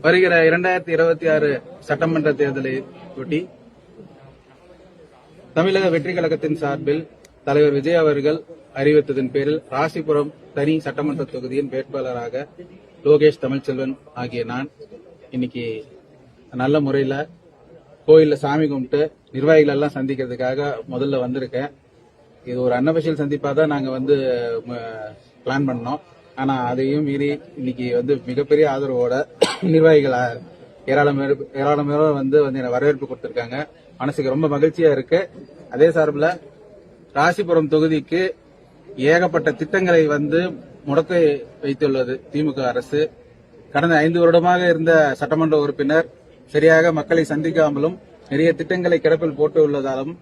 வருகிற 2026 சட்டமன்ற தேர்தலை ஒட்டி தமிழக வெற்றி கழகத்தின் சார்பில் தலைவர் விஜய் அவர்கள் அறிவித்ததன் பேரில் ராசிபுரம் தனி சட்டமன்ற தொகுதியின் வேட்பாளராக லோகேஷ் தமிழ்ச்செல்வன் ஆகிய நான் இன்னைக்கு நல்ல முறையில கோயில்ல சாமி கும்பிட்டு நிர்வாகிகள் எல்லாம் சந்திக்கிறதுக்காக முதல்ல வந்திருக்கேன். இது ஒரு அன்அபிஷியல் சந்திப்பா தான் நாங்க பிளான் பண்ணோம். ஆனா அதையும் மீறி இன்னைக்கு மிகப்பெரிய ஆதரவோட நிர்வாகிகள் ஏராளம் பேர் வரவேற்பு கொடுத்திருக்காங்க. மனசுக்கு ரொம்ப மகிழ்ச்சியா இருக்கு. அதே சார்பில் ராசிபுரம் தொகுதிக்கு ஏகப்பட்ட திட்டங்களை முடக்கி வைத்துள்ளது திமுக அரசு. கடந்த 5 வருடமாக இருந்த சட்டமன்ற உறுப்பினர் சரியாக மக்களை சந்திக்காமலும் நிறைய திட்டங்களை கிடப்பில் போட்டு உள்ளதாலும்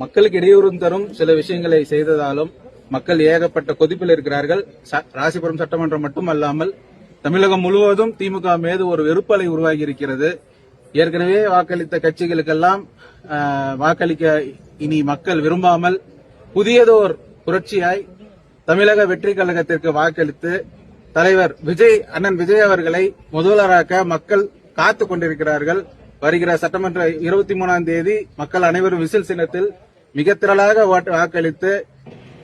மக்களுக்கு இடையூறு தரும் சில விஷயங்களை செய்ததாலும் மக்கள் ஏகப்பட்ட கொதிப்பில் இருக்கிறார்கள். ராசிபுரம் சட்டமன்றம் மட்டுமல்லாமல் தமிழகம் முழுவதும் திமுக மீது ஒரு வெறுப்பலை உருவாகி இருக்கிறது. ஏற்கனவே வாக்களித்த கட்சிகளுக்கெல்லாம் வாக்களிக்க இனி மக்கள் விரும்பாமல் புதியதோர் புரட்சியாய் தமிழக வெற்றி கழகத்திற்கு வாக்களித்து தலைவர் அண்ணன் விஜய் அவர்களை முதல்வராக்க மக்கள் காத்துக் கொண்டிருக்கிறார்கள். வருகிற சட்டமன்ற 23ஆம் தேதி மக்கள் அனைவரும் விசில் சின்னத்தில் மிக திரளாக வாக்களித்து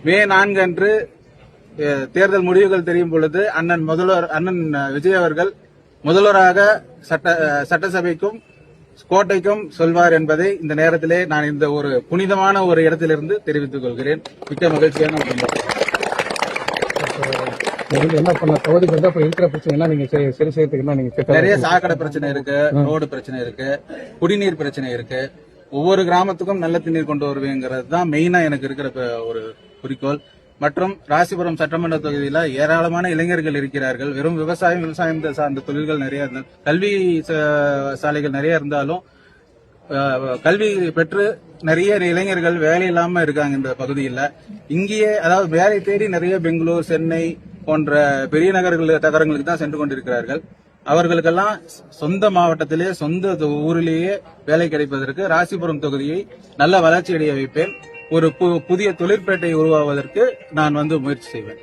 மே 4 அன்று தேர்தல் முடிவுகள் தெரியும் பொழுது அண்ணன் விஜய் அவர்கள் முதல்வராக சட்டசபைக்கும் கோட்டைக்கும் சொல்வார் என்பதை இந்த நேரத்திலே நான் இந்த ஒரு புனிதமான ஒரு இடத்திலிருந்து தெரிவித்துக் கொள்கிறேன். மிக்க மகிழ்ச்சியான என்ன பண்ண தொகுதிக்கு இருக்கிற பிரச்சனை நீங்க சரி செய்யறதுக்கு நிறைய சாக்கடை பிரச்சனை இருக்கு, ரோடு பிரச்சனை இருக்கு, குடிநீர் பிரச்சனை இருக்கு. ஒவ்வொரு கிராமத்துக்கும் நல்ல தண்ணீர் கொண்டு வருவேங்கிறது தான் மெயினா எனக்கு இருக்கிற ஒரு குறிக்கோள். மற்றும் ராசிபுரம் சட்டமன்ற தொகுதியில ஏராளமான இளைஞர்கள் இருக்கிறார்கள். வெறும் விவசாயம் சார்ந்த தொழில்கள் நிறைய கல்வி சாலைகள் நிறைய இருந்தாலும் கல்வி பெற்று நிறைய இளைஞர்கள் வேலை இல்லாம இருக்காங்க இந்த பகுதியில். இங்கேயே அதாவது வேலை தேடி நிறைய பெங்களூர், சென்னை போன்ற பெரிய நகரங்களுக்கு தான் சென்று கொண்டிருக்கிறார்கள். அவர்களுக்கெல்லாம் சொந்த மாவட்டத்திலே சொந்த ஊரிலேயே வேலை கிடைப்பதற்கு ராசிபுரம் தொகுதியை நல்ல வளர்ச்சி அடைய வைப்பேன். ஒரு புதிய தொழிற்பேட்டை உருவாவதற்கு நான் முயற்சி செய்வேன்.